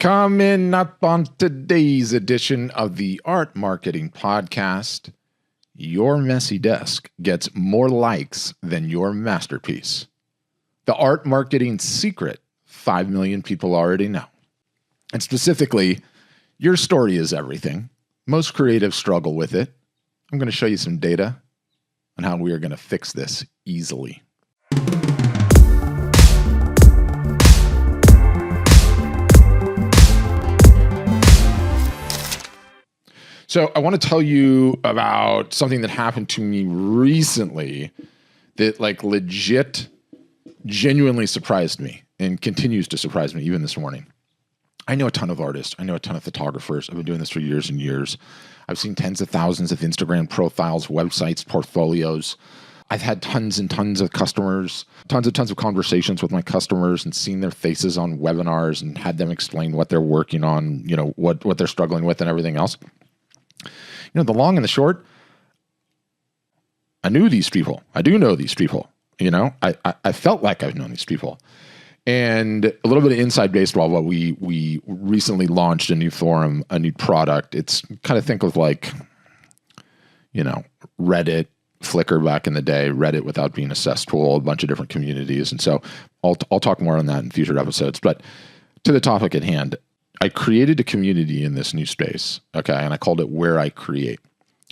Coming up on today's edition of the Art Marketing Podcast, your messy desk gets more likes than your masterpiece. The art marketing secret 5 million people already know. And specifically, your story is everything. Most creatives struggle with it. I'm going to show you some data on how we are going to fix this easily. So I want to tell you about something that happened to me recently that legit, genuinely surprised me and continues to surprise me even this morning. I know a ton of artists. I know a ton of photographers. I've been doing this for years and years. I've seen tens of thousands of Instagram profiles, websites, portfolios. I've had tons and tons of customers, tons of conversations with my customers and seen their faces on webinars and had them explain what they're working on, what they're struggling with and everything else. The long and the short, I knew these people. I do know these people. I felt like I've known these people. And a little bit of inside baseball, what we recently launched a new forum, a new product. It's kind of think of Reddit, Flickr back in the day, Reddit without being a cesspool, a bunch of different communities. And so I'll talk more on that in future episodes. But to the topic at hand, I created a community in this new space, okay, and I called it Where I Create.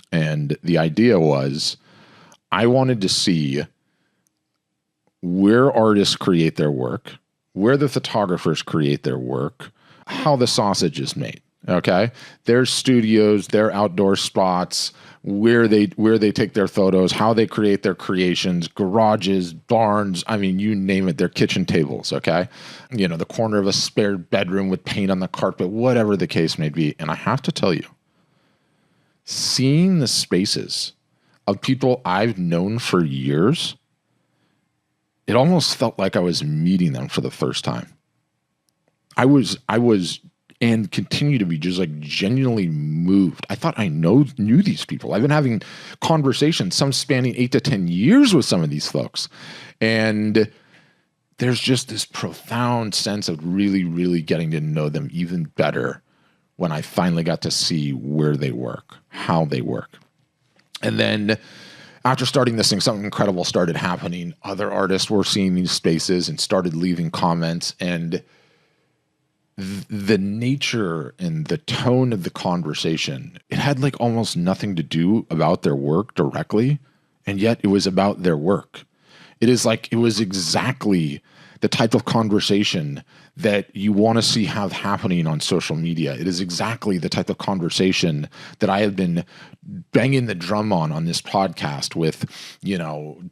And the idea was I wanted to see where artists create their work, where the photographers create their work, how the sausage is made, okay? Their studios, their outdoor spots, where they take their photos, how they create their creations, garages, barns, you name it, their kitchen tables, okay? The corner of a spare bedroom with paint on the carpet, whatever the case may be. And I have to tell you, seeing the spaces of people I've known for years, it almost felt like I was meeting them for the first time. I was and continue to be just genuinely moved. I thought I knew these people. I've been having conversations, some spanning 8 to 10 years with some of these folks. And there's just this profound sense of really, really getting to know them even better when I finally got to see where they work, how they work. And then after starting this thing, something incredible started happening. Other artists were seeing these spaces and started leaving comments, and the nature and the tone of the conversation, it had almost nothing to do about their work directly, and yet it was about their work. It was exactly the type of conversation that you want to see have happening on social media. It is exactly the type of conversation that I have been banging the drum on this podcast with,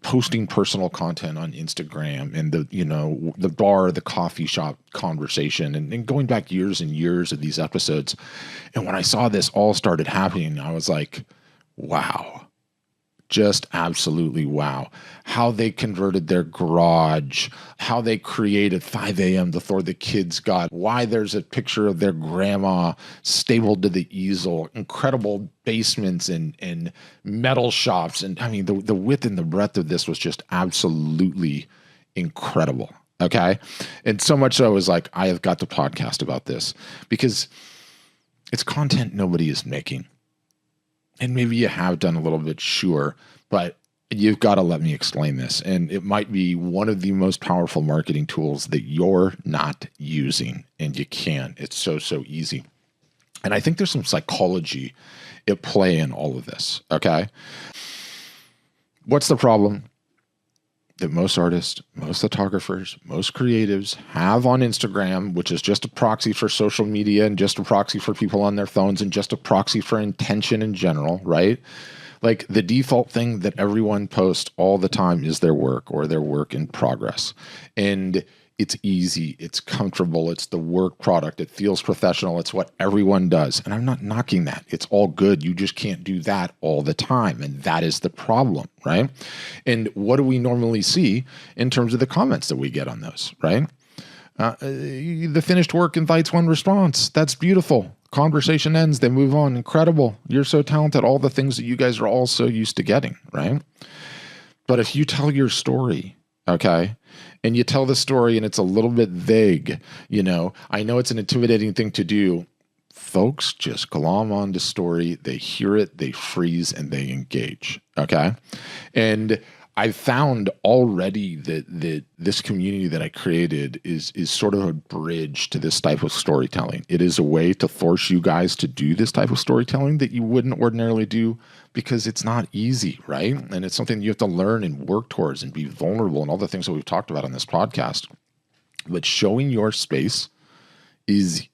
posting personal content on Instagram and the bar, the coffee shop conversation and going back years and years of these episodes. And when I saw this all started happening, I was like, wow. Just absolutely wow. How they converted their garage, how they created 5 a.m. before the kids got, why there's a picture of their grandma stapled to the easel, incredible basements and metal shops. And the width and the breadth of this was just absolutely incredible. Okay. And so much so I was like, I have got to podcast about this because it's content nobody is making. And maybe you have done a little bit, sure, but you've got to let me explain this. And it might be one of the most powerful marketing tools that you're not using, and you can. It's so easy. And I think there's some psychology at play in all of this, okay? What's the problem that most artists, most photographers, most creatives have on Instagram, which is just a proxy for social media and just a proxy for people on their phones and just a proxy for intention in general, right? The default thing that everyone posts all the time is their work or their work in progress. And it's easy, it's comfortable, it's the work product, it feels professional, it's what everyone does. And I'm not knocking that. It's all good. You just can't do that all the time. And that is the problem, right? And what do we normally see in terms of the comments that we get on those, right? The finished work invites one response. That's beautiful. Conversation ends, they move on. Incredible. You're so talented. All the things that you guys are all so used to getting, right? But if you tell your story, okay? And you tell the story and it's a little bit vague, I know it's an intimidating thing to do. Folks just glom on the story, they hear it, they freeze, and they engage, okay? And I've found already that this community that I created is sort of a bridge to this type of storytelling. It is a way to force you guys to do this type of storytelling that you wouldn't ordinarily do, because it's not easy, right? And it's something you have to learn and work towards and be vulnerable and all the things that we've talked about on this podcast. But showing your space is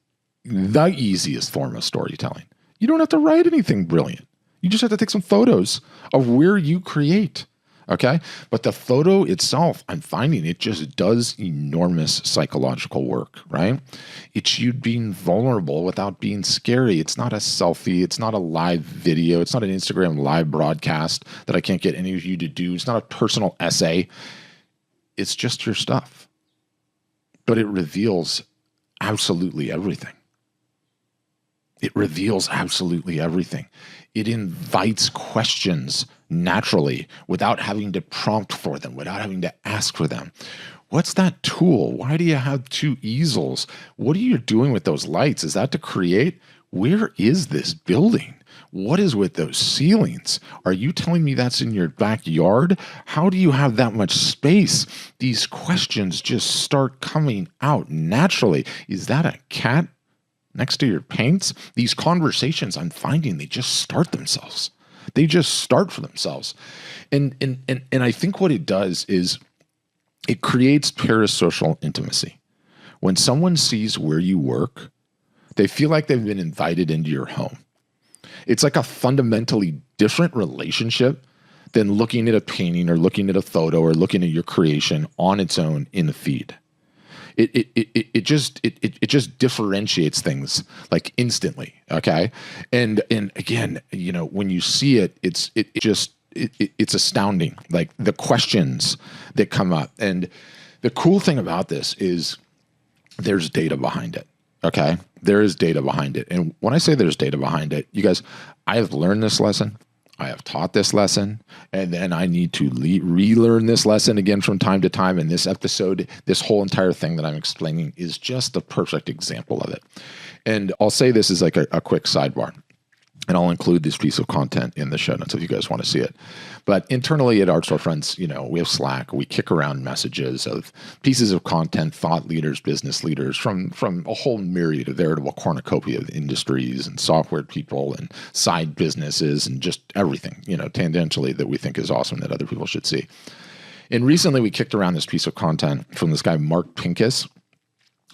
the easiest form of storytelling. You don't have to write anything brilliant. You just have to take some photos of where you create. Okay. But the photo itself, I'm finding it just does enormous psychological work, right? It's you being vulnerable without being scary. It's not a selfie. It's not a live video. It's not an Instagram live broadcast that I can't get any of you to do. It's not a personal essay. It's just your stuff. But it reveals absolutely everything. It reveals absolutely everything. It invites questions naturally without having to prompt for them, without having to ask for them. What's that tool? Why do you have 2 easels? What are you doing with those lights? Is that to create? Where is this building? What is with those ceilings? Are you telling me that's in your backyard? How do you have that much space? These questions just start coming out naturally. Is that a cat next to your paints? These conversations, I'm finding, they just start themselves. They just start for themselves. And I think what it does is it creates parasocial intimacy. When someone sees where you work, they feel like they've been invited into your home. It's like a fundamentally different relationship than looking at a painting or looking at a photo or looking at your creation on its own in the feed. It just differentiates things like instantly. Okay. And again, when you see it, it's astounding. Like the questions that come up. And the cool thing about this is there's data behind it. Okay. There is data behind it. And when I say there's data behind it, you guys, I have learned this lesson. I have taught this lesson, and then I need to relearn this lesson again from time to time. And this episode, this whole entire thing that I'm explaining is just a perfect example of it. And I'll say this as like a quick sidebar, and I'll include this piece of content in the show notes if you guys want to see it. But internally at Art Storefronts, we have Slack. We kick around messages of pieces of content, thought leaders, business leaders from a whole myriad, a veritable cornucopia of industries and software people and side businesses and just everything, tangentially that we think is awesome that other people should see. And recently we kicked around this piece of content from this guy, Mark Pincus.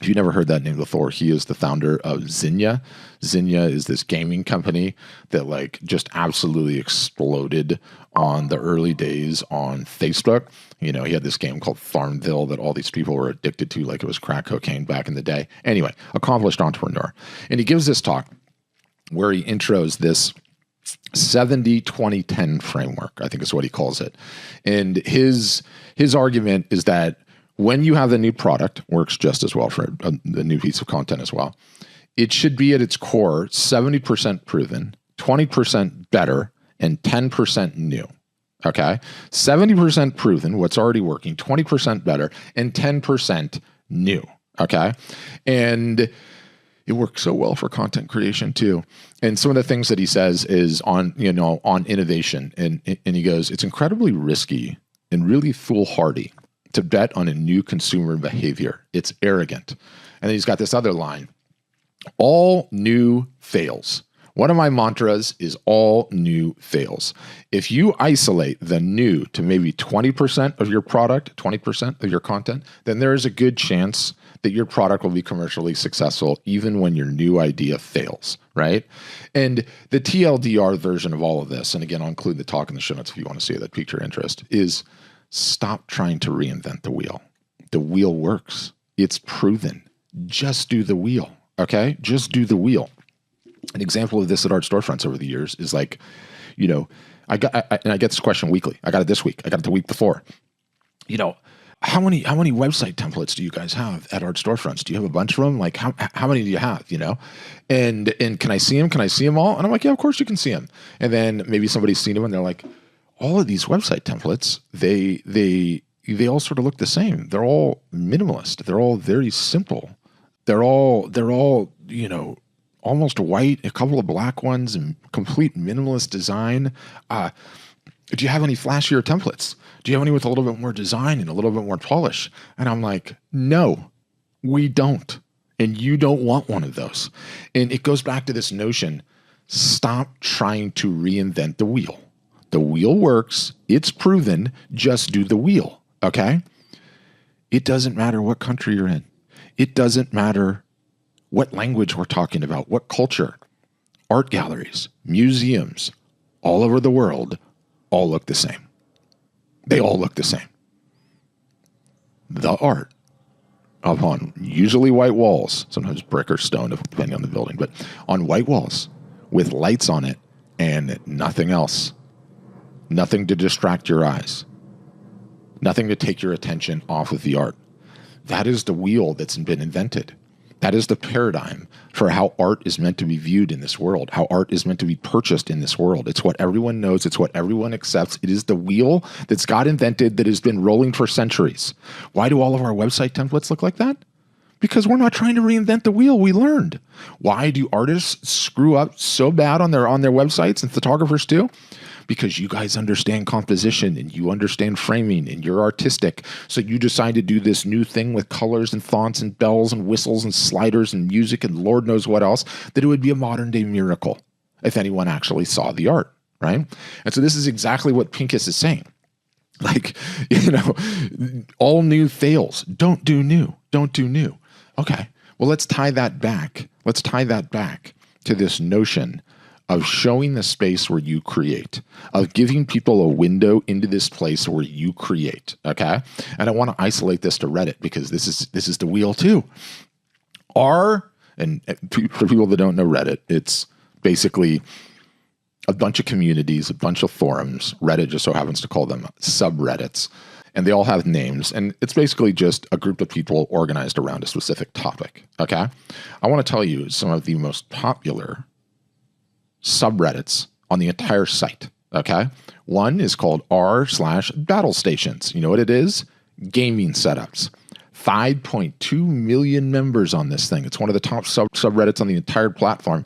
If you've never heard that name before, he is the founder of Zynga. Zynga is this gaming company that just absolutely exploded on the early days on Facebook. He had this game called Farmville that all these people were addicted to like it was crack cocaine back in the day. Anyway, accomplished entrepreneur. And he gives this talk where he intros this 70-20-10 framework, I think is what he calls it. And his argument is that when you have the new product, works just as well for the new piece of content as well, it should be at its core 70% proven, 20% better, and 10% new. Okay? 70% proven, what's already working, 20% better, and 10% new. Okay? And it works so well for content creation too. And some of the things that he says is on innovation. And he goes, it's incredibly risky and really foolhardy to bet on a new consumer behavior. It's arrogant. And then he's got this other line, all new fails. One of my mantras is all new fails. If you isolate the new to maybe 20% of your product, 20% of your content, then there is a good chance that your product will be commercially successful even when your new idea fails, right? And the TLDR version of all of this, and again, I'll include the talk in the show notes if you want to see it, that piqued your interest, is stop trying to reinvent the wheel. The wheel works. It's proven. Just do the wheel, okay? Just do the wheel. An example of this at Art Storefronts over the years is I get this question weekly. I got it this week. I got it the week before. How many website templates do you guys have at Art Storefronts? Do you have a bunch of them? Like how many do you have? And can I see them? Can I see them all? And I'm like, yeah, of course you can see them. And then maybe somebody's seen them and they're like, all of these website templates, they they all sort of look the same. They're all minimalist. They're all very simple. They're all, almost white, a couple of black ones, and complete minimalist design. Do you have any flashier templates? Do you have any with a little bit more design and a little bit more polish? And I'm like, no, we don't. And you don't want one of those. And it goes back to this notion, stop trying to reinvent the wheel. The wheel works. It's proven. Just do the wheel. Okay? It doesn't matter what country you're in. It doesn't matter what language we're talking about, what culture. Art galleries, museums, all over the world, all look the same. They all look the same. The art upon usually white walls, sometimes brick or stone, depending on the building, but on white walls with lights on it and nothing else. Nothing to distract your eyes. Nothing to take your attention off of the art. That is the wheel that's been invented. That is the paradigm for how art is meant to be viewed in this world, how art is meant to be purchased in this world. It's what everyone knows. It's what everyone accepts. It is the wheel that's got invented that has been rolling for centuries. Why do all of our website templates look like that? Because we're not trying to reinvent the wheel. We learned. Why do artists screw up so bad on their websites, and photographers too? Because you guys understand composition and you understand framing and you're artistic. So you decide to do this new thing with colors and fonts and bells and whistles and sliders and music and Lord knows what else, that it would be a modern day miracle if anyone actually saw the art, right? And so this is exactly what Pincus is saying. Like, all new fails. Don't do new. Don't do new. Okay. Well, let's tie that back. Let's tie that back to this notion of showing the space where you create, of giving people a window into this place where you create, okay? And I want to isolate this to Reddit because this is the wheel too. And for people that don't know Reddit, it's basically a bunch of communities, a bunch of forums. Reddit just so happens to call them subreddits, and they all have names. And it's basically just a group of people organized around a specific topic, okay? I want to tell you some of the most popular subreddits on the entire site, okay? One is called r/battle stations. You know what it is? Gaming setups. 5.2 million members on this thing. It's one of the top subreddits on the entire platform,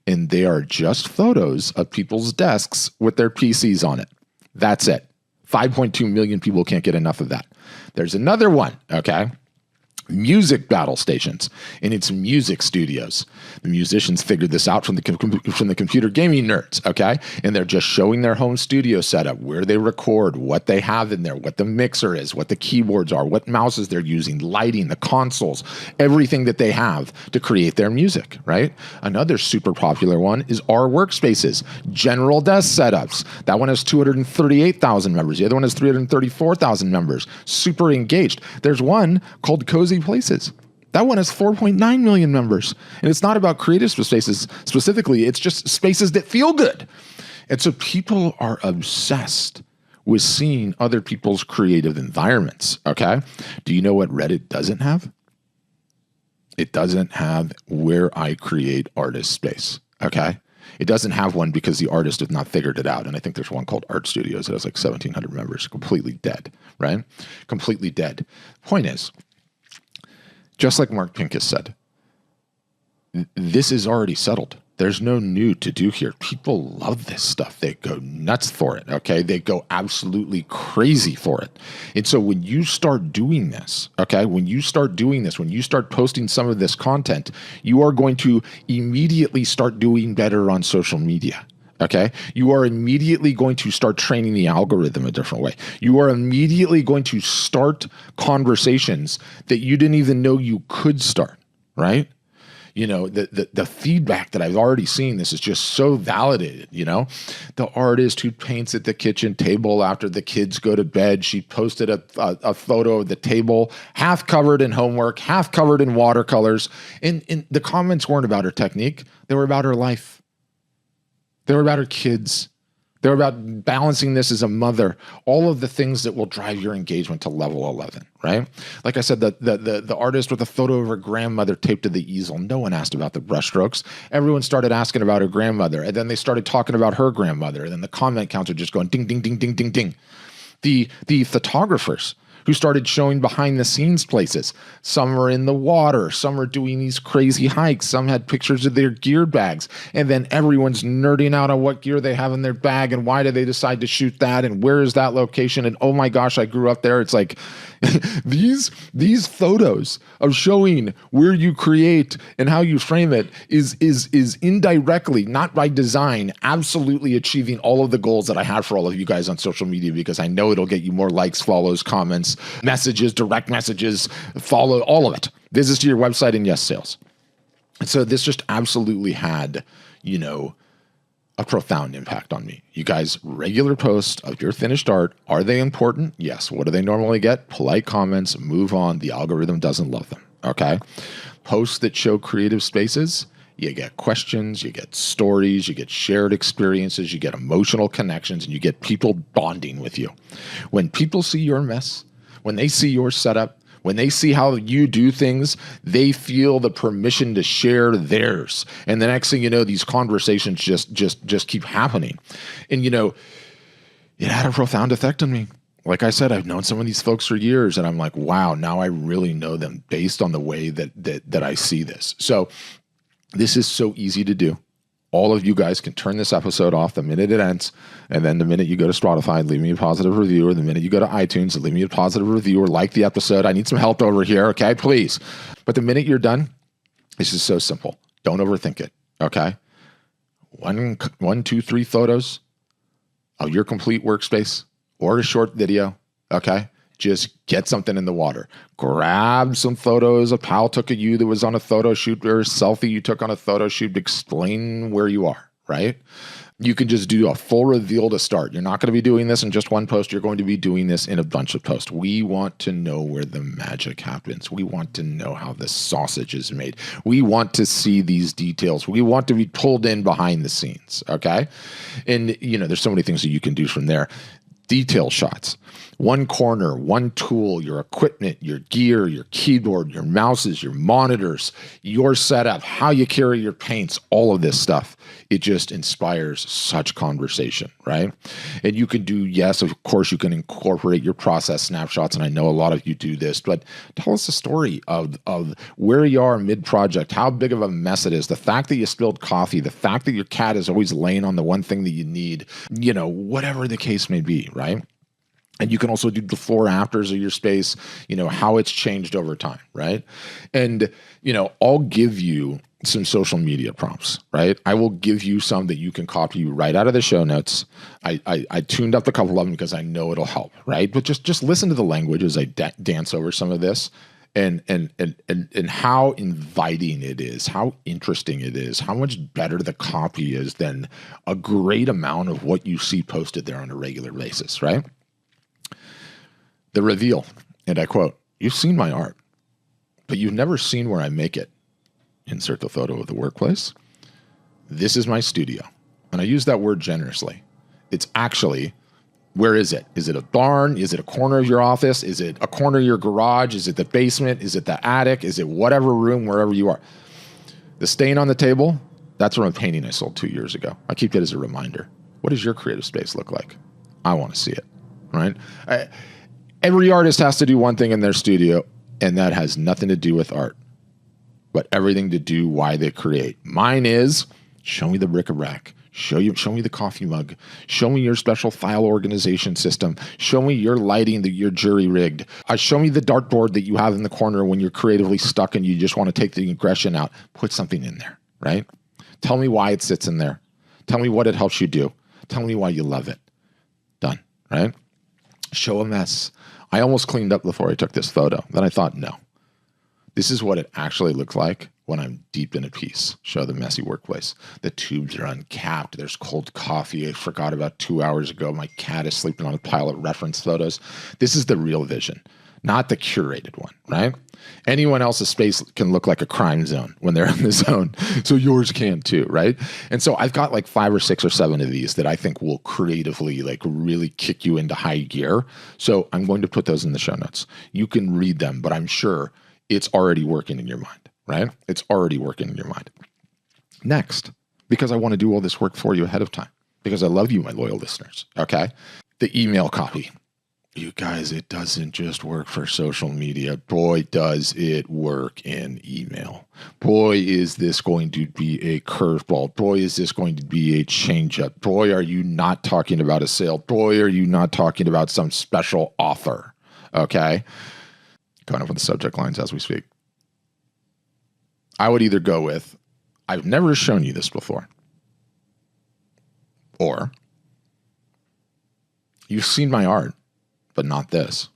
and they are just photos of people's desks with their PCs on it. That's it. 5.2 million people can't get enough of that. There's another one, okay? Music battle stations, and it's music studios. The musicians figured this out from the computer gaming nerds, okay? And they're just showing their home studio setup, where they record, what they have in there, what the mixer is, what the keyboards are, what mouses they're using, lighting, the consoles, everything that they have to create their music, right? Another super popular one is our workspaces, general desk setups. That one has 238,000 members. The other one has 334,000 members. Super engaged. There's one called Cozy Places. That one has 4.9 million members. And it's not about creative spaces specifically. It's just spaces that feel good. And so people are obsessed with seeing other people's creative environments, okay? Do you know what Reddit doesn't have? It doesn't have where I create artist space, okay? It doesn't have one because the artist has not figured it out. And I think there's one called Art Studios that has like 1,700 members, completely dead, right? Completely dead. Point is, just like Mark Pincus said, this is already settled. There's no new to do here. People love this stuff. They go nuts for it, okay? They go absolutely crazy for it. And so when you start doing this, okay, when you start posting some of this content, you are going to immediately start doing better on social media. Okay, you are immediately going to start training the algorithm a different way. You are immediately going to start conversations that you didn't even know you could start, right? You know, the feedback that I've already seen, this is just so validated, you know? The artist who paints at the kitchen table after the kids go to bed, she posted a photo of the table, half covered in homework, half covered in watercolors. And the comments weren't about her technique. They were about her life. They were about her kids. They were about balancing this as a mother. All of the things that will drive your engagement to level 11, right? Like I said, the artist with a photo of her grandmother taped to the easel. No one asked about the brushstrokes. Everyone started asking about her grandmother. And then they started talking about her grandmother. And then the comment counts are just going ding, ding, ding, ding, ding, ding. The photographers who started showing behind the scenes places. Some are in the water, some are doing these crazy hikes, some had pictures of their gear bags, and then everyone's nerding out on what gear they have in their bag and why did they decide to shoot that and where is that location and oh my gosh, I grew up there. It's like these photos of showing where you create and how you frame it is indirectly, not by design, absolutely achieving all of the goals that I have for all of you guys on social media, because I know it'll get you more likes, follows, comments, messages, direct messages, follow, all of it. Visits to your website and yes, sales. So this just absolutely had, a profound impact on me. You guys, regular posts of your finished art, are they important? Yes. What do they normally get? Polite comments, move on. The algorithm doesn't love them. Okay. Posts that show creative spaces, you get questions, you get stories, you get shared experiences, you get emotional connections, and you get people bonding with you. When people see your mess, when they see your setup, when they see how you do things, they feel the permission to share theirs. And the next thing you know, these conversations just keep happening. And it had a profound effect on me. Like I said, I've known some of these folks for years, and I'm like, wow, now I really know them based on the way that I see this. So this is so easy to do. All of you guys can turn this episode off the minute it ends. And then the minute you go to Spotify, leave me a positive review, or the minute you go to iTunes, leave me a positive review or like the episode. I need some help over here. Okay, please. But the minute you're done, this is so simple. Don't overthink it. Okay. 1, 2, 3 photos of your complete workspace or a short video. Okay. Just get something in the water. Grab some photos a pal took of you that was on a photo shoot, or a selfie you took on a photo shoot. Explain where you are, right? You can just do a full reveal to start. You're not going to be doing this in just one post. You're going to be doing this in a bunch of posts. We want to know where the magic happens. We want to know how the sausage is made. We want to see these details. We want to be pulled in behind the scenes, okay? And, there's so many things that you can do from there. Detail shots. One corner, one tool, your equipment, your gear, your keyboard, your mouses, your monitors, your setup, how you carry your paints, all of this stuff. It just inspires such conversation, right? And you can do, yes, of course, you can incorporate your process snapshots, and I know a lot of you do this, but tell us the story of where you are mid-project, how big of a mess it is, the fact that you spilled coffee, the fact that your cat is always laying on the one thing that you need, whatever the case may be, right? And you can also do before afters of your space, how it's changed over time, right? And, I'll give you some social media prompts, right? I will give you some that you can copy right out of the show notes. I tuned up a couple of them because I know it'll help, right? But just listen to the language as I dance over some of this, and how inviting it is, how interesting it is, how much better the copy is than a great amount of what you see posted there on a regular basis, right? The reveal, and I quote, "You've seen my art, but you've never seen where I make it." Insert the photo of the workplace. This is my studio. And I use that word generously. It's actually, where is it? Is it a barn? Is it a corner of your office? Is it a corner of your garage? Is it the basement? Is it the attic? Is it whatever room, wherever you are? The stain on the table, that's from a painting I sold 2 years ago. I keep it as a reminder. What does your creative space look like? I want to see it, right? Every artist has to do one thing in their studio, and that has nothing to do with art, but everything to do why they create. Mine is, show me the bric-a-brac, show me the coffee mug, show me your special file organization system, show me your lighting that you're jury rigged, show me the dartboard that you have in the corner when you're creatively stuck and you just want to take the aggression out. Put something in there, right? Tell me why it sits in there. Tell me what it helps you do. Tell me why you love it. Done, right? Show a mess. I almost cleaned up before I took this photo. Then I thought, no, this is what it actually looks like when I'm deep in a piece. Show the messy workplace. The tubes are uncapped. There's cold coffee I forgot about 2 hours ago. My cat is sleeping on a pile of reference photos. This is the real vision, not the curated one, right? Anyone else's space can look like a crime zone when they're in the zone. So yours can too, right? And so I've got like 5 or 6 or 7 of these that I think will creatively like really kick you into high gear. So I'm going to put those in the show notes. You can read them, but I'm sure it's already working in your mind, right? It's already working in your mind. Next, because I want to do all this work for you ahead of time, because I love you, my loyal listeners, okay? The email copy. You guys, it doesn't just work for social media. Boy, does it work in email. Boy, is this going to be a curveball. Boy, is this going to be a changeup. Boy, are you not talking about a sale. Boy, are you not talking about some special offer. Okay? Going up with the subject lines as we speak. I would either go with, I've never shown you this before. Or, you've seen my art, but not this.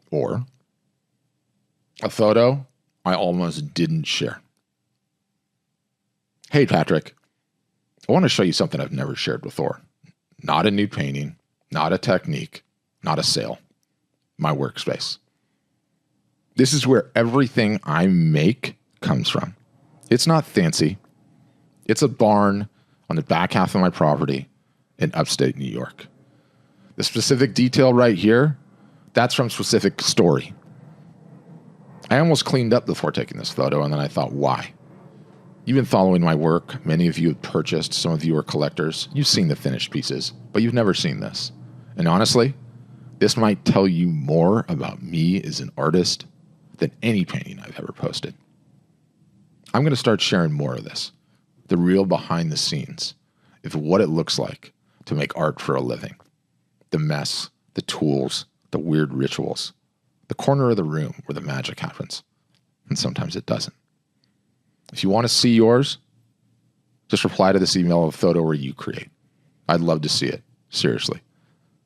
Or, a photo I almost didn't share. Hey, Patrick, I want to show you something I've never shared before. Not a new painting, not a technique, not a sale. My workspace. This is where everything I make comes from. It's not fancy. It's a barn on the back half of my property in upstate New York. The specific detail right here, that's from specific story. I almost cleaned up before taking this photo, and then I thought, why? You've been following my work. Many of you have purchased. Some of you are collectors. You've seen the finished pieces, but you've never seen this. And honestly, this might tell you more about me as an artist than any painting I've ever posted. I'm going to start sharing more of this, the real behind the scenes of what it looks like to make art for a living. The mess, the tools, the weird rituals, the corner of the room where the magic happens. And sometimes it doesn't. If you want to see yours, just reply to this email of a photo where you create. I'd love to see it. Seriously.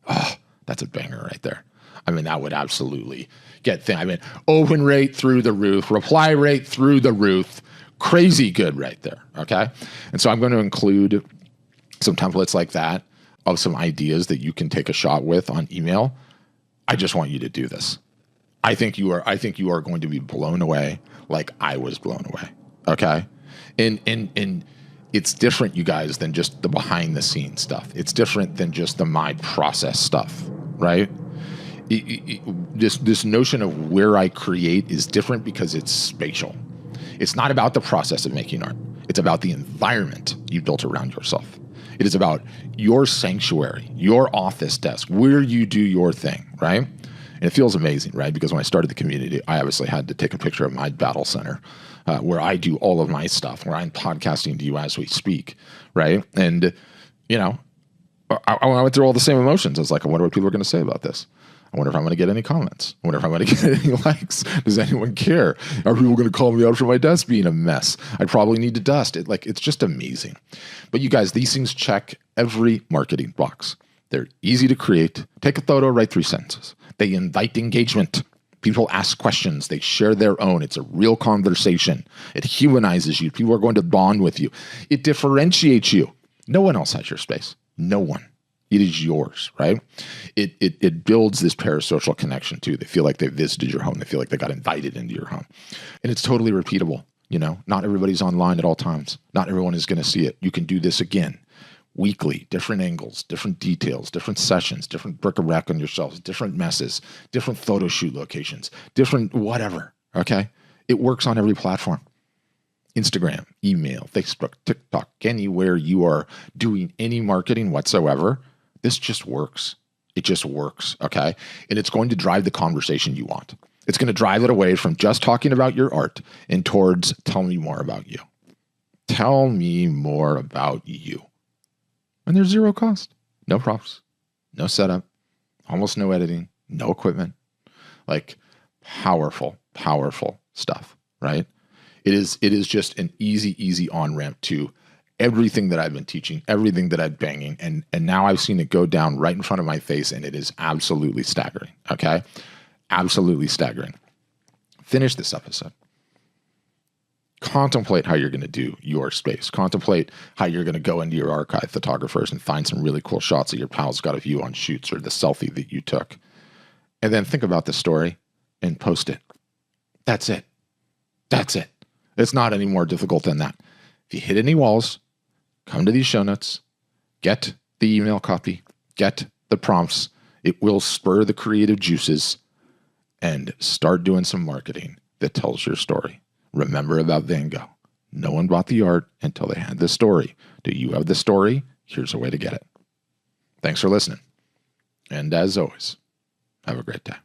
Oh, that's a banger right there. I mean, that would absolutely get things. I mean, open rate through the roof, reply rate through the roof. Crazy good right there. Okay. And so I'm going to include some templates like that of some ideas that you can take a shot with on email. I just want you to do this. I think you are going to be blown away like I was blown away. Okay. And it's different, you guys, than just the behind the scenes stuff. It's different than just the my process stuff, right? This notion of where I create is different because it's spatial. It's not about the process of making art. It's about the environment you built around yourself. It is about your sanctuary, your office desk, where you do your thing, right? And it feels amazing, right? Because when I started the community, I obviously had to take a picture of my battle center, where I do all of my stuff, where I'm podcasting to you as we speak, right? And, you know, I went through all the same emotions. I was like, I wonder what people are going to say about this. I wonder if I'm going to get any comments. I wonder if I'm going to get any likes. Does anyone care? Are people going to call me out for my desk being a mess? I probably need to dust it. Like, it's just amazing. But you guys, these things check every marketing box. They're easy to create. Take a photo, write 3 sentences. They invite engagement. People ask questions. They share their own. It's a real conversation. It humanizes you. People are going to bond with you. It differentiates you. No one else has your space. No one. It is yours, right? It builds this parasocial connection too. They feel like they visited your home. They feel like they got invited into your home. And it's totally repeatable. You know, not everybody's online at all times. Not everyone is going to see it. You can do this again. Weekly, different angles, different details, different sessions, different bric-a-brac on yourselves, different messes, different photo shoot locations, different whatever, okay? It works on every platform. Instagram, email, Facebook, TikTok, anywhere you are doing any marketing whatsoever, this just works. It just works, okay? And it's going to drive the conversation you want. It's going to drive it away from just talking about your art and towards tell me more about you. Tell me more about you. And there's zero cost. No props, no setup, almost no editing, no equipment. Like powerful, powerful stuff, right? It is just an easy on-ramp to everything that I've been teaching, everything that I'm banging, and now I've seen it go down right in front of my face, and it is absolutely staggering, okay? Absolutely staggering. Finish this episode. Contemplate how you're going to do your space. Contemplate how you're going to go into your archive photographers and find some really cool shots that your pals got of you on shoots or the selfie that you took. And then think about the story and post it. That's it. That's it. It's not any more difficult than that. If you hit any walls, come to these show notes, get the email copy, get the prompts. It will spur the creative juices and start doing some marketing that tells your story. Remember about Van Gogh. No one bought the art until they had the story. Do you have the story? Here's a way to get it. Thanks for listening. And as always, have a great day.